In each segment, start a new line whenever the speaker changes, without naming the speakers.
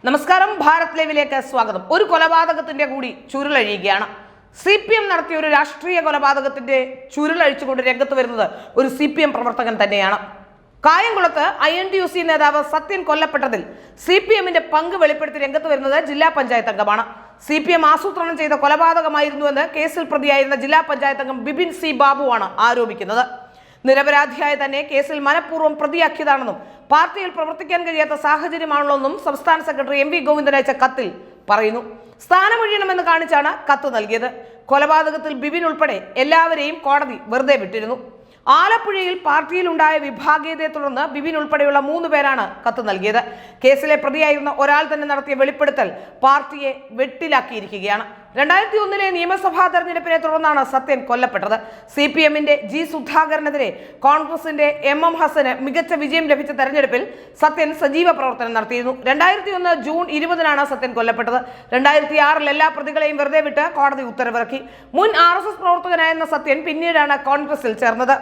നമസ്കാരം, ഭാരത് ലൈവിലേക്ക് സ്വാഗതം. ഒരു കൊലപാതകത്തിന്റെ കൂടി ചുരുളഴിയുകയാണ്. CPM നടത്തിയ ഒരു രാഷ്ട്രീയ കൊലപാതകത്തിന്റെ ചുരുളഴിച്ചുകൊണ്ട് രംഗത്ത് വരുന്നത് ഒരു CPM പ്രവർത്തകൻ തന്നെയാണ്. കായംകുളത്ത് INTUC നേതാവ് സത്യൻ കൊല്ലപ്പെട്ടതിൽ CPMന്റെ പങ്ക് വെളിപ്പെടുത്തി രംഗത്ത് വരുന്നത് ജില്ലാ പഞ്ചായത്ത് അംഗമാണ്. CPM ആസൂത്രണം ചെയ്ത കൊലപാതകമായിരുന്നുവെന്ന് കേസിൽ പ്രതിയായിരുന്ന ജില്ലാ പഞ്ചായത്ത് അംഗം ബിപിൻ സി ബാബുവാണ് ആരോപിക്കുന്നത്. നിരപരാധിയായ തന്നെ കേസിൽ മനഃപൂർവ്വം പ്രതിയാക്കിയതാണെന്നും പാർട്ടിയിൽ പ്രവർത്തിക്കാൻ കഴിയാത്ത സാഹചര്യമാണുള്ളതെന്നും സംസ്ഥാന സെക്രട്ടറി MV ഗോവിന്ദൻ അയച്ച കത്തിൽ പറയുന്നു. സ്ഥാനമൊഴിയണമെന്ന് കാണിച്ചാണ് കത്ത് നൽകിയത്. കൊലപാതകത്തിൽ ബിപിൻ ഉൾപ്പെടെ എല്ലാവരെയും കോടതി വെറുതെ വിട്ടിരുന്നു. ആലപ്പുഴയിൽ പാർട്ടിയിലുണ്ടായ വിഭാഗീയതയെ തുടർന്ന് ബിപിൻ ഉൾപ്പെടെയുള്ള 3 പേരാണ് കത്ത് നൽകിയത്. കേസിലെ പ്രതിയായിരുന്ന ഒരാൾ തന്നെ നടത്തിയ വെളിപ്പെടുത്തൽ പാർട്ടിയെ വെട്ടിലാക്കിയിരിക്കുകയാണ്. 2001 നിയമസഭാ തെരഞ്ഞെടുപ്പിനെ തുടർന്നാണ് സത്യൻ കൊല്ലപ്പെട്ടത്. CPMന്റെ G സുധാകരനെതിരെ കോൺഗ്രസിന്റെ MM ഹസന് മികച്ച വിജയം ലഭിച്ച തെരഞ്ഞെടുപ്പിൽ സത്യൻ സജീവ പ്രവർത്തനം നടത്തിയിരുന്നു. 2001 ജൂൺ 20-നാണ് സത്യൻ കൊല്ലപ്പെട്ടത്. 2006 എല്ലാ പ്രതികളെയും വെറുതെ വിട്ട് കോടതി ഉത്തരവിറക്കി. മുൻ RSS പ്രവർത്തകനായിരുന്ന സത്യൻ പിന്നീടാണ് കോൺഗ്രസിൽ ചേർന്നത്.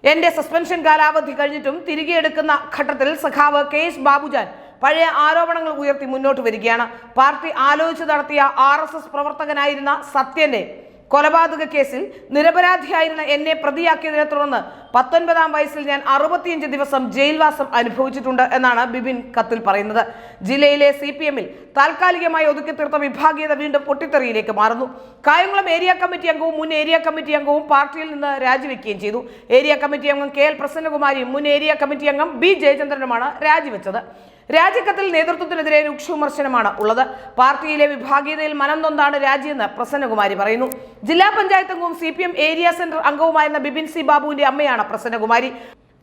എന്റെ സസ്പെൻഷൻ കാലാവധി കഴിഞ്ഞിട്ടും തിരികെ എടുക്കുന്ന ഘട്ടത്തിൽ സഖാവ് KS ബാബുജാൻ പഴയ ആരോപണങ്ങൾ ഉയർത്തി മുന്നോട്ട് വരികയാണ്. പാർട്ടി ആലോചിച്ച് നടത്തിയ RSS പ്രവർത്തകനായിരുന്ന സത്യന്റെ കൊലപാതക കേസിൽ നിരപരാധിയായിരുന്ന എന്നെ പ്രതിയാക്കിയതിനെ തുടർന്ന് 19-ാം വയസ്സിൽ ഞാൻ 65 ദിവസം ജയിൽവാസം അനുഭവിച്ചിട്ടുണ്ട് എന്നാണ് ബിപിൻ കത്തിൽ പറയുന്നത്. ജില്ലയിലെ CPMൽ താൽക്കാലികമായി ഒതുക്കി തീർത്ത വിഭാഗീയത വീണ്ടും പൊട്ടിത്തെറിയിലേക്ക് മാറുന്നു. കായംകുളം ഏരിയ കമ്മിറ്റി അംഗവും മുൻ ഏരിയ കമ്മിറ്റി അംഗവും പാർട്ടിയിൽ നിന്ന് രാജിവെക്കുകയും ചെയ്തു. ഏരിയ കമ്മിറ്റി അംഗം KL പ്രസന്നകുമാരിയും മുൻ ഏരിയ കമ്മിറ്റി അംഗം B ജയചന്ദ്രനുമാണ് രാജിവെച്ചത്. രാജിക്കത്തിൽ നേതൃത്വത്തിനെതിരെ രൂക്ഷ വിമർശനമാണ് ഉള്ളത്. പാർട്ടിയിലെ വിഭാഗീയതയിൽ മനം നൊന്താണ് രാജിയെന്ന് പ്രസന്നകുമാരി പറയുന്നു. ജില്ലാ പഞ്ചായത്ത് അംഗവും CPM ഏരിയ സെന്റർ അംഗവുമായിരുന്ന ബിപിൻ സി ബാബുവിന്റെ അമ്മയാണ് പ്രസന്നകുമാരി.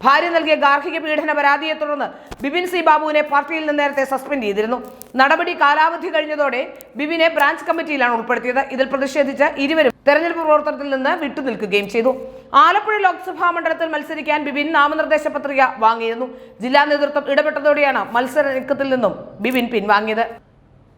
ഭാര്യ നൽകിയ ഗാർഹിക പീഡന പരാതിയെ തുടർന്ന് ബിപിൻ സി ബാബുവിനെ പാർട്ടിയിൽ നിന്ന് നേരത്തെ സസ്പെൻഡ് ചെയ്തിരുന്നു. നടപടി കാലാവധി കഴിഞ്ഞതോടെ ബിപിനെ ബ്രാഞ്ച് കമ്മിറ്റിയിലാണ് ഉൾപ്പെടുത്തിയത്. ഇതിൽ പ്രതിഷേധിച്ച് ഇരുവരും തെരഞ്ഞെടുപ്പ് പ്രവർത്തനത്തിൽ നിന്ന് വിട്ടുനിൽക്കുകയും ചെയ്തു. ആലപ്പുഴ ലോക്സഭാ മണ്ഡലത്തിൽ മത്സരിക്കാൻ ബിപിൻ നാമനിർദ്ദേശ പത്രിക വാങ്ങിയിരുന്നു. ജില്ലാ നേതൃത്വം ഇടപെട്ടതോടെയാണ് മത്സര നീക്കത്തിൽ നിന്നും ബിപിൻ പിൻവാങ്ങിയത്.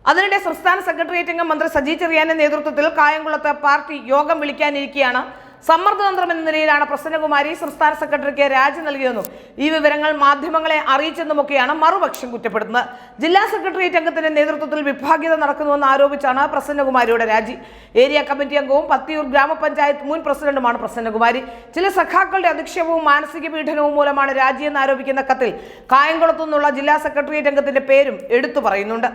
അതിനിടെ സംസ്ഥാന സെക്രട്ടേറിയറ്റ് അംഗം മന്ത്രി സജി ചെറിയാന്റെ നേതൃത്വത്തിൽ കായംകുളത്ത് പാർട്ടി യോഗം വിളിക്കാനിരിക്കെയാണ് സമ്മർദ്ദതന്ത്രം എന്ന നിലയിലാണ് പ്രസന്നകുമാരി സംസ്ഥാന സെക്രട്ടറിക്ക് രാജി നൽകിയെന്നും ഈ വിവരങ്ങൾ മാധ്യമങ്ങളെ അറിയിച്ചെന്നുമൊക്കെയാണ് മറുപക്ഷം കുറ്റപ്പെടുത്തുന്നത്. ജില്ലാ സെക്രട്ടേറിയറ്റ് അംഗത്തിന്റെ നേതൃത്വത്തിൽ വിഭാഗീയത നടക്കുന്നുവെന്ന് ആരോപിച്ചാണ് പ്രസന്നകുമാരിയുടെ രാജി. ഏരിയ കമ്മിറ്റി അംഗവും പത്തിയൂർ ഗ്രാമപഞ്ചായത്ത് മുൻ പ്രസിഡന്റുമാണ് പ്രസന്നകുമാരി. ചില സഖാക്കളുടെ അധിക്ഷേപവും മാനസിക പീഡനവും മൂലമാണ് രാജിയെന്ന് ആരോപിക്കുന്ന കത്തിൽ കായംകുളത്തു നിന്നുള്ള ജില്ലാ സെക്രട്ടേറിയറ്റ് അംഗത്തിന്റെ പേരും എടുത്തു പറയുന്നുണ്ട്.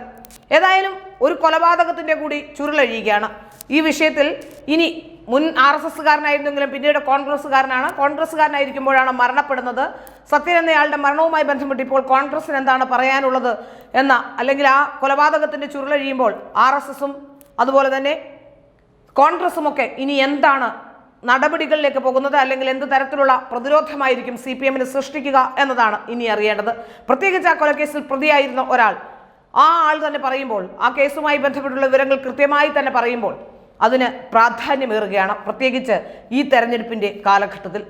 ഏതായാലും ഒരു കൊലപാതകത്തിന്റെ കൂടി ചുരുളഴിയുകയാണ്. ഈ വിഷയത്തിൽ ഇനി മുൻ RSSകാരനായിരുന്നെങ്കിലും പിന്നീട് കോൺഗ്രസ്സുകാരനായിരിക്കുമ്പോഴാണ് മരണപ്പെടുന്നത്. സത്യൻ എന്നയാളുടെ മരണവുമായി ബന്ധപ്പെട്ട് ഇപ്പോൾ കോൺഗ്രസിന് എന്താണ് പറയാനുള്ളത് എന്ന, അല്ലെങ്കിൽ ആ കൊലപാതകത്തിന്റെ ചുരുളഴിയുമ്പോൾ RSSും അതുപോലെ തന്നെ കോൺഗ്രസുമൊക്കെ ഇനി എന്താണ് നടപടികളിലേക്ക് പോകുന്നത്, അല്ലെങ്കിൽ എന്ത് തരത്തിലുള്ള പ്രതിരോധമായിരിക്കും CPMന് സൃഷ്ടിക്കുക എന്നതാണ് ഇനി അറിയേണ്ടത്. പ്രത്യേകിച്ച് ആ കൊലക്കേസിൽ പ്രതിയായിരുന്ന ഒരാൾ, ആ ആൾ തന്നെ പറയുമ്പോൾ, ആ കേസുമായി ബന്ധപ്പെട്ടുള്ള വിവരങ്ങൾ കൃത്യമായി തന്നെ പറയുമ്പോൾ അതിന് പ്രാധാന്യമേറുകയാണ്, പ്രത്യേകിച്ച് ഈ തെരഞ്ഞെടുപ്പിന്റെ കാലഘട്ടത്തിൽ.